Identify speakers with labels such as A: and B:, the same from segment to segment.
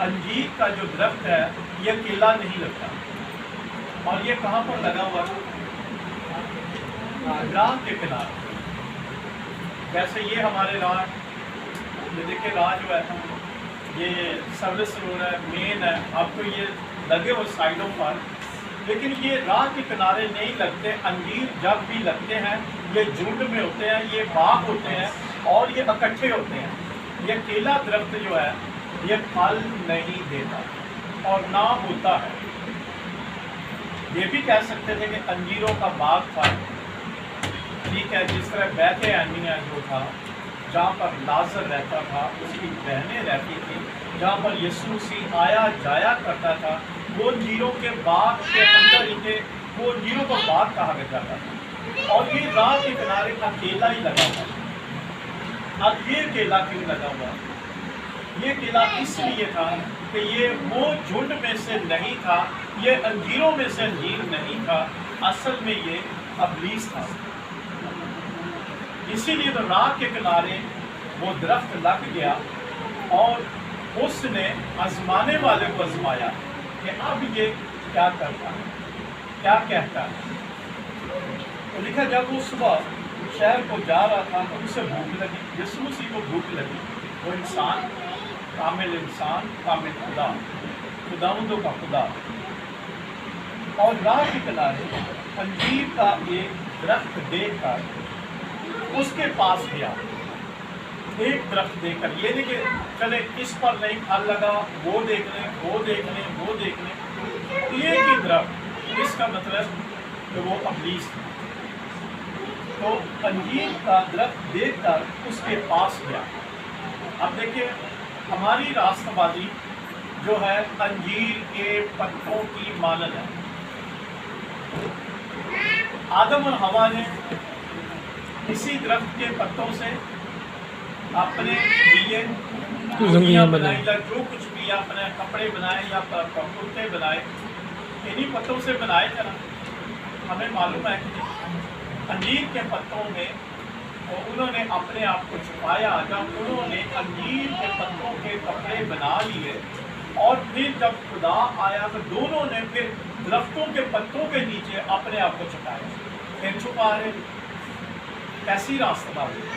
A: انجیر کا جو درخت ہے یہ اکیلا نہیں لگتا، اور یہ کہاں پر لگا ہوا ہے؟ راہ کے کنارے. جیسے یہ ہمارے راہ، یہ دیکھیں راہ جو ہے یہ سروس روڈ ہے، مین ہے، آپ کو یہ لگے ہوئے سائڈوں پر، لیکن یہ راہ کے کنارے نہیں لگتے. انجیر جب بھی لگتے ہیں یہ جھنڈ میں ہوتے ہیں، یہ باغ ہوتے ہیں اور یہ اکٹھے ہوتے ہیں. یہ اکیلا درخت جو ہے یہ پھل نہیں دیتا اور نہ ہوتا ہے. یہ بھی کہہ سکتے تھے کہ انجیروں کا باغ تھا، ٹھیک ہے، جس طرح بیت عنیہ جو تھا جہاں پر لازر رہتا تھا، اس کی بہنیں رہتی تھیں، جہاں پر یسوع مسیح آیا جایا کرتا تھا، وہ انجیروں کے باغ کے اندر ہی تھے، وہ انجیروں کا باغ کہا جاتا تھا. اور یہ راہ کے کنارے اکیلا ہی لگا ہوا. اب یہ کیلا کیوں لگا ہوا؟ یہ کیلا اس لیے تھا کہ یہ وہ جھنڈ میں سے نہیں تھا، یہ انجیروں میں سے انجیر نہیں تھا، اصل میں یہ ابلیس تھا. اسی لیے تو راہ کے کنارے وہ درخت لگ گیا اور اس نے آزمانے والے کو آزمایا کہ اب یہ کیا کرتا ہے، کیا کہتا ہے. تو لکھا جب وہ صبح شہر کو جا رہا تھا تو اسے بھوک لگی. یسوع مسیح کو بھوک لگی. وہ انسان، کامل انسان، کامل خدا، خداوندوں کا خدا. اور راہ کے کنارے انجیر کا ایک درخت دیکھ کر اس کے پاس گیا. ایک درخت دیکھ کر، یہ نہیں کہ چلے اس پر نہیں پھل لگا، وہ دیکھ لیں، وہ دیکھ لیں، وہ دیکھ لیں. ایک ہی درخت، اس کا مطلب کہ وہ ابلیس تھا. تو انجیر کا درخت دیکھ کر اس کے پاس گیا. اب دیکھیں ہماری راستہ بازی جو ہے انجیر کے پتوں کی مانند ہے. آدم اور حوا نے اسی درخت کے پتوں سے اپنے لیے دنیا بنائی یا جو کچھ بھی اپنے کپڑے بنائے یا کرتے بنائے، انہی پتوں سے بنائے تھے نا. ہمیں معلوم ہے کہ انجیر کے پتوں میں انہوں نے اپنے آپ کو چھپایا. جب انہوں نے انجیر کے پتوں کے کپڑے بنا لیے اور پھر جب خدا آیا تو دونوں نے پھر درختوں کے پتوں کے نیچے اپنے آپ کو چھپایا. پھر چھپا رہے، کیسی راستہ بازی؟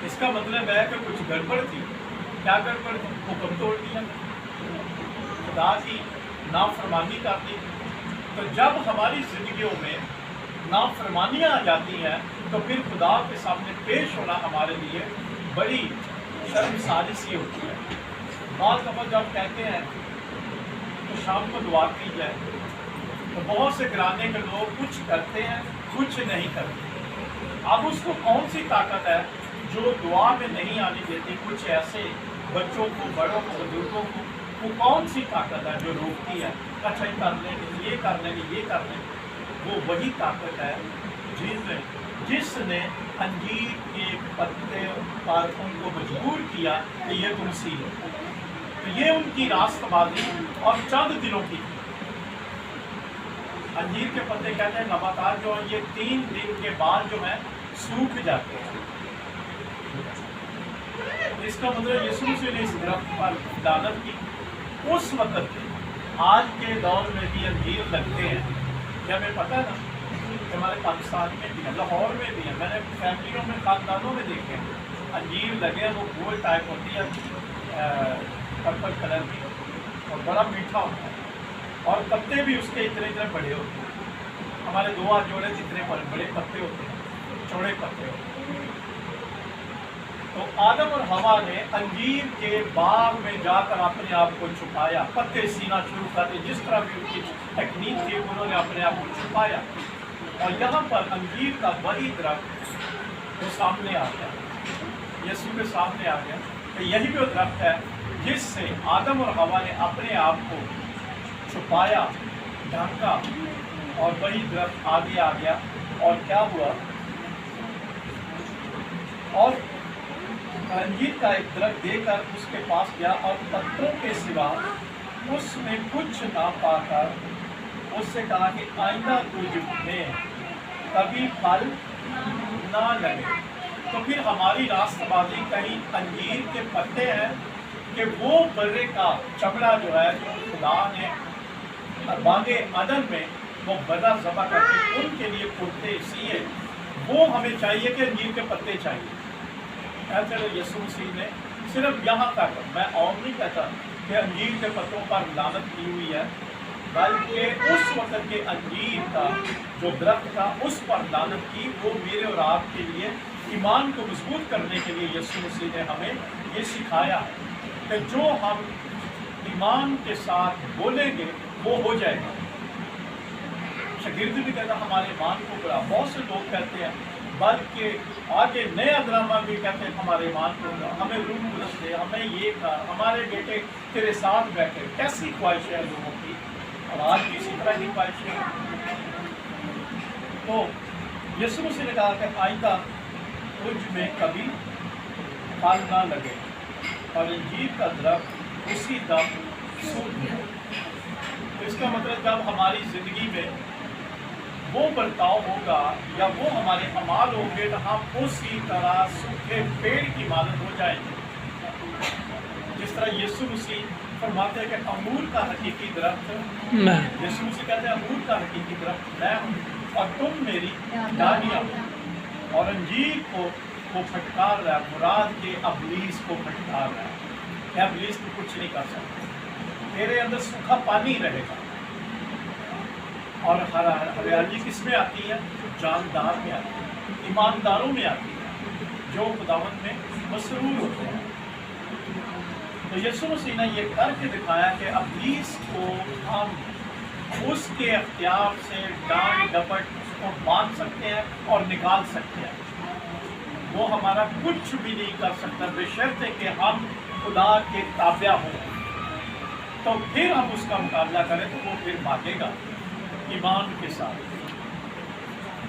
A: اس کا مطلب ہے کہ کچھ گڑبڑ تھی. کیا گڑبڑ تھی؟ حکم توڑ دیا، خدا کی نافرمانی کر دی. تو جب ہماری زندگیوں میں نافرمانیاں آ جاتی ہیں تو پھر خدا کے سامنے پیش ہونا ہمارے لیے بڑی شرمساری سی ہوتی ہے. بعض دفعہ جب کہتے ہیں تو شام کو دعا کی جائے تو بہت سے گھرانے کے لوگ کچھ کرتے ہیں، کچھ نہیں کرتے. اب اس کو کون سی طاقت ہے جو دعا میں نہیں آنے دیتی کچھ ایسے بچوں کو، بڑوں کو، بزرگوں کو؟ وہ کون سی طاقت ہے جو روکتی ہے؟ اچھا یہ کر لیں گے، یہ کر لیں گے، یہ کر لیں گے. وہ وہی طاقت ہے جس نے انجیر کے پتے پر ان کو مجبور کیا کہ یہ تم سی لو. تو یہ ان کی راست بازی اور چند دنوں کی تھی. انجیر کے پتے کہتے ہیں لگاتار جو ہیں یہ 3 دن کے بعد جو ہے سوکھ جاتے ہیں. اس کا مطلب یسوع مسیح نے اس درخت پر لعنت کی. اس وقت آج کے دور میں بھی انجیر لگتے ہیں. کیا ہمیں پتہ ہے نا کہ ہمارے پاکستان میں بھی ہیں، لاہور میں بھی ہیں. میں نے فیملیوں میں، خاندانوں میں دیکھے ہیں انجیر لگے ہیں. وہ گول ٹائپ ہوتی ہے، پرپل کلر کی، اور بڑا میٹھا ہوتا ہے، اور پتے بھی اس کے اتنے اتنے بڑے ہوتے ہیں. ہمارے 2 ہاتھ جوڑے جتنے بڑے پتے ہوتے ہیں، چوڑے پتے ہوتے ہیں. تو آدم اور حوا نے انجیر کے باغ میں جا کر اپنے آپ کو چھپایا، پتے سینا شروع کر دے. جس طرح بھی ان کی ٹیکنیک تھی انہوں نے اپنے آپ کو چھپایا. اور یہاں پر انجیر کا وہی درخت وہ سامنے آ گیا، یسوع کے سامنے آ گیا کہ یہی وہ درخت ہے جس سے آدم اور حوا نے اپنے آپ کو چھپایا، ڈھانکا. اور وہی درخت آگے آ گیا. اور کیا ہوا؟ اور انجیر کا ایک درخت دے کر اس کے پاس گیا اور پتوں کے سوا اس میں کچھ نہ پا کر اس سے کہا کہ آئندہ تجھ میں کبھی پھل نہ لگے. تو پھر ہماری راست بازی کہیں انجیر کے پتے ہیں کہ وہ برے کا چمڑا جو ہے جو خدا نے باغ عدن میں وہ برا ذبح کر کے ان کے لیے کرتے سیے، وہ ہمیں چاہیے کہ انجیر کے پتے چاہیے۔ چلو یسوع مسیح نے صرف یہاں تک، میں اور نہیں کہتا کہ انجیر کے پتوں پر لعنت کی ہوئی ہے، بلکہ اس وقت کے انجیر کا جو درخت تھا اس پر لعنت کی، وہ میرے اور آپ کے لیے ایمان کو مضبوط کرنے کے لیے یسوع مسیح نے ہمیں یہ سکھایا ہے کہ جو ہم ایمان کے ساتھ بولیں گے وہ ہو جائے گا۔ شاگرد بھی کہتا ہمارے ایمان کو بڑھا، بہت سے لوگ کہتے ہیں، بلکہ آگے نیا ڈرامہ بھی کہتے ہیں ہمارے ایمان کو بڑھا، ہمیں روح قدس دے، ہمیں یہ کر، ہمارے بیٹے تیرے ساتھ بیٹھے۔ کیسی خواہش ہے لوگوں کی، اور آج بھی اسی طرح کی خواہش ہے۔ تو یسوع مسیح نے کہا کہ آئندہ تجھ میں کبھی پھل نہ لگے، اور انجیر کا درخت اسی دم سوکھ گیا۔ تو اس کا مطلب جب ہماری زندگی میں وہ برتاؤ ہوگا یا وہ ہمارے اعمال ہوں گے تو ہم اسی طرح سوکھے پیڑ کی مانند ہو جائیں گے۔ جس طرح یسوع مسیح فرماتے ہیں کہ انگور کا حقیقی درخت یسوع مسیح کہتے ہیں انگور کا حقیقی درخت میں ہوں اور تم میری ڈالیاں ہو، اور انجیر کو وہ پھٹکار رہا ہے، مراد کے ابلیس کو پھٹکار رہا ہے کہ ابلیس تو کچھ نہیں کر سکتا، تیرے اندر سوکھا پانی رہے گا۔ اور ہریالی کس میں آتی ہے؟ جاندار میں آتی ہے، ایمانداروں میں آتی ہے، جو خداوند میں مسرور ہوتے ہیں۔ تو یسوع مسیح نے یہ کر کے دکھایا کہ ابلیس کو ہم اس کے اختیار سے ڈانٹ ڈپٹ کو باندھ سکتے ہیں اور نکال سکتے ہیں۔ وہ ہمارا کچھ بھی نہیں کر سکتا بشرطے کہ ہم خدا کے تابع ہوں، تو پھر ہم اس کا مقابلہ کریں تو وہ پھر بھاگے گا ایمان کے ساتھ۔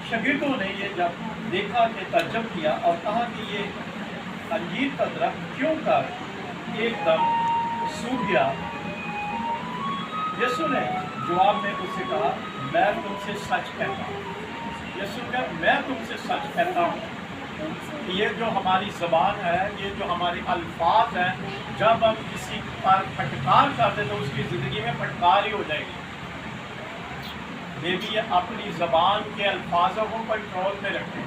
A: شاگردوں نے یہ جب دیکھا کہ تعجب کیا اور کہا کہ یہ انجیر کا درخت کیوں کر ایک دم سوکھ گیا؟ یسوع نے جواب میں اس سے کہا میں تم سے سچ کہتا ہوں، یسوع کہ میں تم سے سچ کہتا ہوں کہ یہ جو ہماری زبان ہے، یہ جو ہمارے الفاظ ہیں، جب ہم کسی پر پھٹکار کرتے تو اس کی زندگی میں پھٹکار ہی ہو جائے گی۔ یہ بھی اپنی زبان کے الفاظوں کو کنٹرول میں رکھیں۔